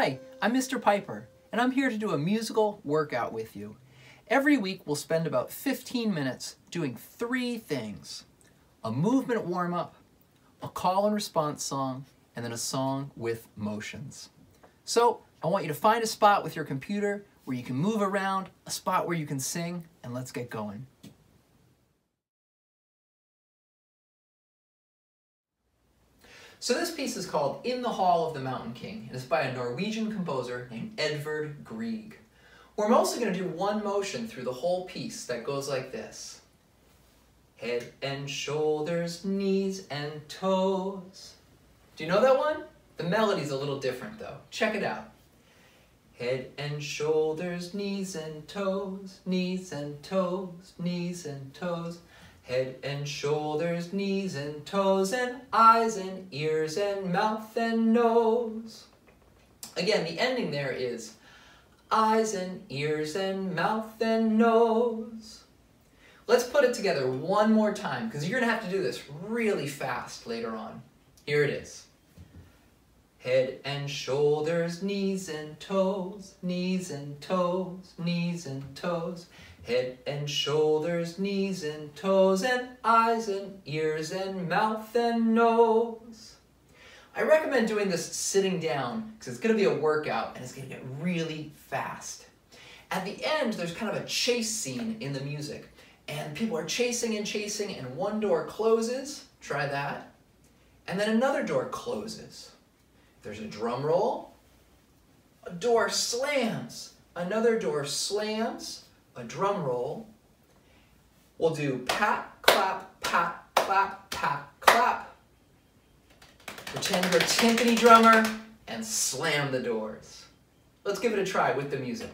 Hi, I'm Mr. Piper, and I'm here to do a musical workout with you. Every week we'll spend about 15 minutes doing 3 things: a movement warm-up, a call and response song, and then a song with motions. So I want you to find a spot with your computer where you can move around, a spot where you can sing, and let's get going. So this piece is called In the Hall of the Mountain King, and it's by a Norwegian composer named Edvard Grieg. We're mostly going to do one motion through the whole piece that goes like this. Head and shoulders, knees and toes. Do you know that one? The melody's a little different though. Check it out. Head and shoulders, knees and toes, knees and toes, knees and toes. Head and shoulders, knees and toes, and eyes and ears and mouth and nose. Again, the ending there is eyes and ears and mouth and nose. Let's put it together one more time, because you're going to have to do this really fast later on. Here it is. Head and shoulders, knees and toes, knees and toes, knees and toes. Head and shoulders, knees and toes, and eyes and ears and mouth and nose. I recommend doing this sitting down because it's going to be a workout and it's going to get really fast. At the end, there's kind of a chase scene in the music. And people are chasing and one door closes. Try that. And then another door closes. There's a drum roll. A door slams. Another door slams. A drum roll. We'll do pat, clap, pat, clap, pat, clap. Pretend you're a timpani drummer and slam the doors. Let's give it a try with the music.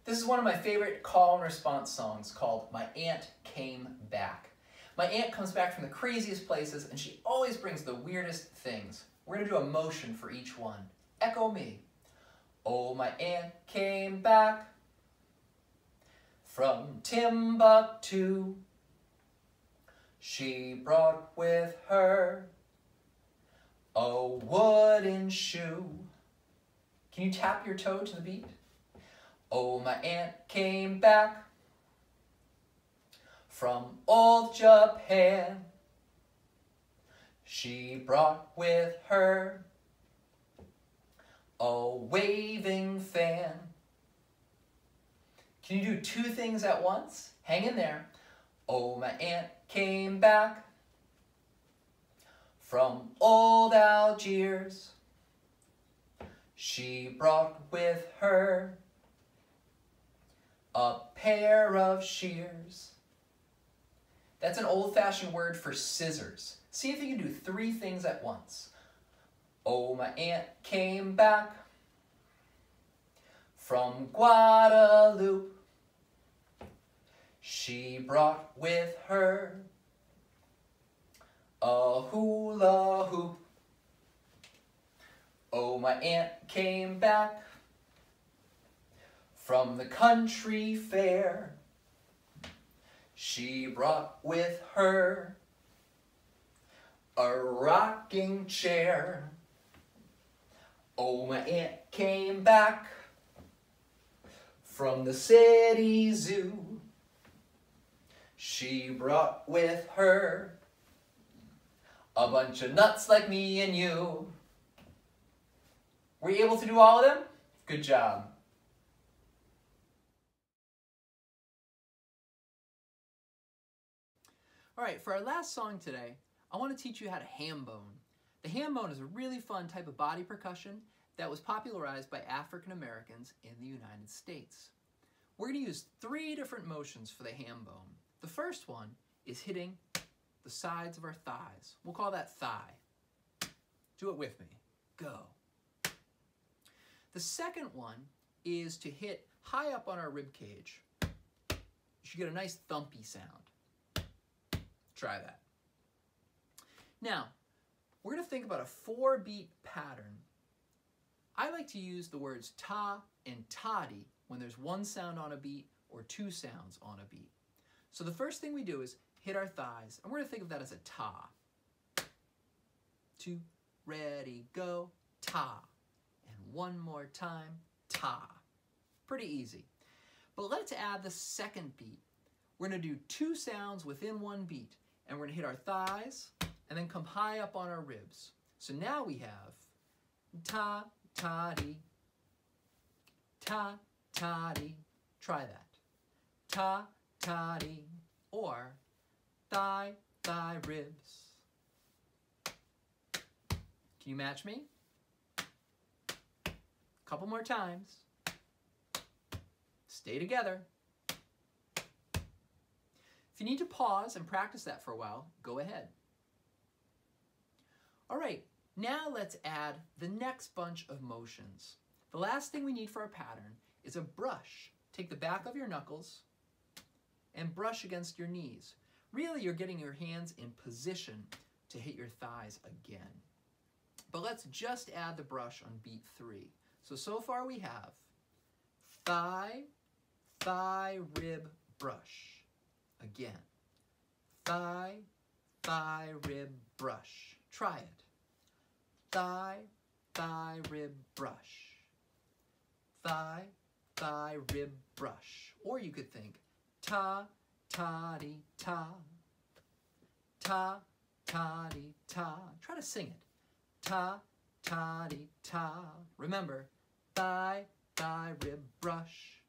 This is one of my favorite call and response songs called My Aunt Came Back. My aunt comes back from the craziest places and she always brings the weirdest things. We're going to do a motion for each one. Echo me. Oh, my aunt came back from Timbuktu She brought with her a wooden shoe. Can you tap your toe to the beat? Oh, my aunt came back from old Japan. She brought with her a waving fan. Can you do two things at once? Hang in there. Oh, my aunt came back from old Algiers. She brought with her a pair of shears. That's an old-fashioned word for scissors. See if you can do three things at once. Oh, my aunt came back from Guadeloupe. She brought with her a hula hoop. Oh, my aunt came back from the country fair. She brought with her a rocking chair. Oh, my aunt came back from the city zoo. She brought with her a bunch of nuts like me and you. Were you able to do all of them? Good job. All right, for our last song today, I want to teach you how to hambone. The hambone is a really fun type of body percussion that was popularized by African Americans in the United States. We're going to use three different motions for the hambone. The first one is hitting the sides of our thighs. We'll call that thigh. Do it with me. Go. The second one is to hit high up on our rib cage. You should get a nice thumpy sound. Try that. Now, we're going to think about a 4-beat pattern. I like to use the words ta and tadi when there's one sound on a beat or two sounds on a beat. So the first thing we do is hit our thighs, and we're going to think of that as a ta. 2, ready, go, ta. And one more time, ta. Pretty easy. But let's add the second beat. We're going to do two sounds within one beat, and we're going to hit our thighs and then come high up on our ribs. So now we have ta, ta-dee, ta, ta-dee. Try that. Ta, ta-dee, or thigh, thigh, ribs. Can you match me? Couple more times. Stay together. If you need to pause and practice that for a while, go ahead. All right, now let's add the next bunch of motions. The last thing we need for our pattern is a brush. Take the back of your knuckles and brush against your knees. Really, you're getting your hands in position to hit your thighs again. But let's just add the brush on beat 3. So far we have thigh, thigh, rib, brush. Again, thigh, thigh, rib, brush. Try it. Thigh, thigh, rib, brush. Thigh, thigh, rib, brush. Or you could think ta, ta-dee, ta. Ta, ta-dee, ta. Try to sing it. Ta, ta-dee, ta. Remember, thigh, thigh, rib, brush.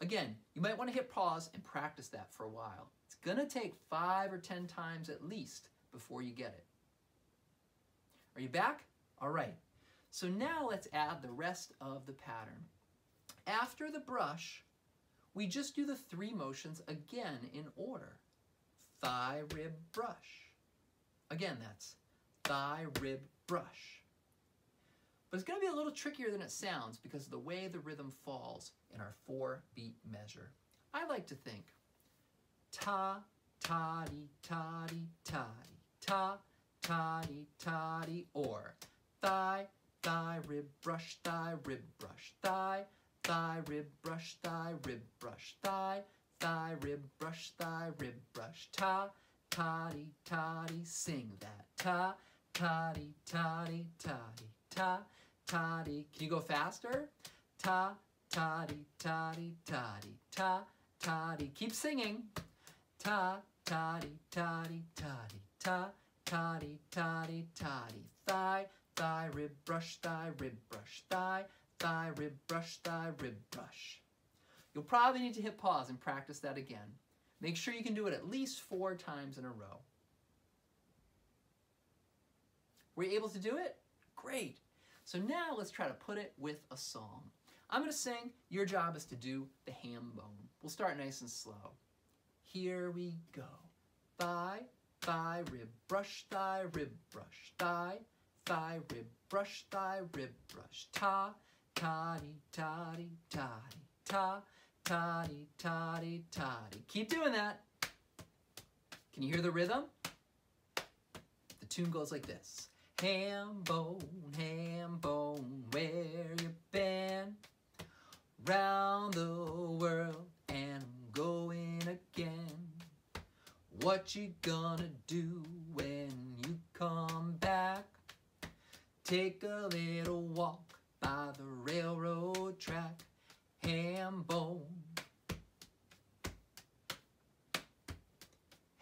Again, you might want to hit pause and practice that for a while. It's going to take 5 or 10 times at least before you get it. Are you back? All right. So now let's add the rest of the pattern. After the brush, we just do the 3 motions again in order. Thigh, rib, brush. Again, that's thigh, rib, brush. But it's going to be a little trickier than it sounds because of the way the rhythm falls in our 4-beat measure. I like to think ta, ta-dee, ta-dee, ta-dee, ta, ta-dee, ta-dee, or thigh, thigh, rib, brush, thigh, rib, brush, thigh, thigh, rib, brush, thigh, rib, brush, thigh, thigh, rib, brush, thigh, rib, brush, ta, toddy, toddy, sing that. Ta, toddy, toddy, toddy, ta, toddy. Can you go faster? Ta, toddy, toddy, toddy, ta, toddy. Keep singing. Ta, toddy, toddy, toddy, ta, toddy, toddy, toddy. Thigh, thigh, rib brush, thigh, rib brush, thigh, thigh, rib brush, thigh, rib brush. You'll probably need to hit pause and practice that again. Make sure you can do it at least 4 times in a row. Were you able to do it? Great. So now let's try to put it with a song. I'm going to sing. Your job is to do the Hambone. We'll start nice and slow. Here we go. Thigh, thigh, rib brush, thigh, rib brush, thigh, thigh, rib brush, thigh, rib brush. Ta, toddy, toddy, toddy, ta, toddy, toddy, toddy. Keep doing that. Can you hear the rhythm? The tune goes like this. Hambone, Hambone, where you been? Round the world and I'm going again. What you gonna do when you come back? Take a little walk by the railroad track. Hambone,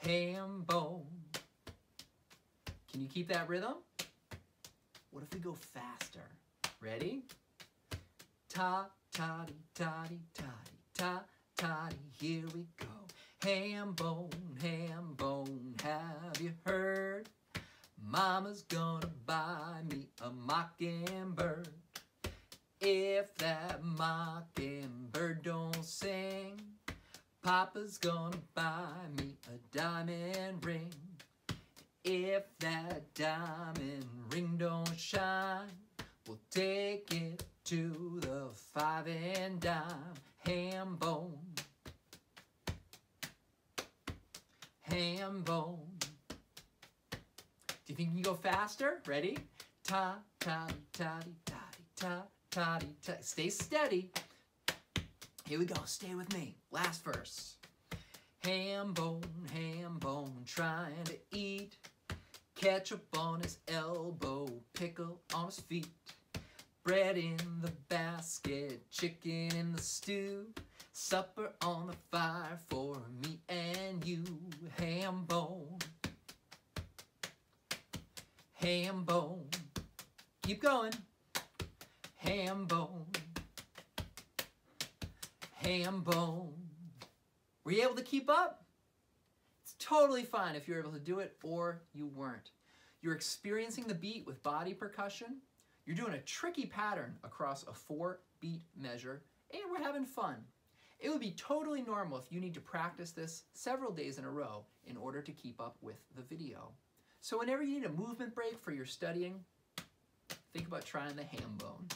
Hambone. Can you keep that rhythm? What if we go faster? Ready? Ta, toddy, toddy, toddy, ta, toddy, here we go. Hambone, Hambone, have you heard? Mama's gonna buy me a mockingbird. If that mockingbird don't sing, Papa's gonna buy me a diamond ring. If that diamond ring don't shine, we'll take it to the 5 and dime. Hambone, Hambone. Do you think you can go faster? Ready? Ta, toddy, toddy, toddy, ta, toddy, toddy. Stay steady. Here we go. Stay with me. Last verse. Hambone, Hambone, trying to eat. Ketchup on his elbow, pickle on his feet. Bread in the basket, chicken in the stew. Supper on the fire for me and you. Hambone, Hambone. Keep going. Hambone, Hambone. Were you able to keep up? It's totally fine if you're able to do it or you weren't. You're experiencing the beat with body percussion. You're doing a tricky pattern across a 4-beat measure, and we're having fun. It would be totally normal if you need to practice this several days in a row in order to keep up with the video. So whenever you need a movement break for your studying, think about trying the Hambone.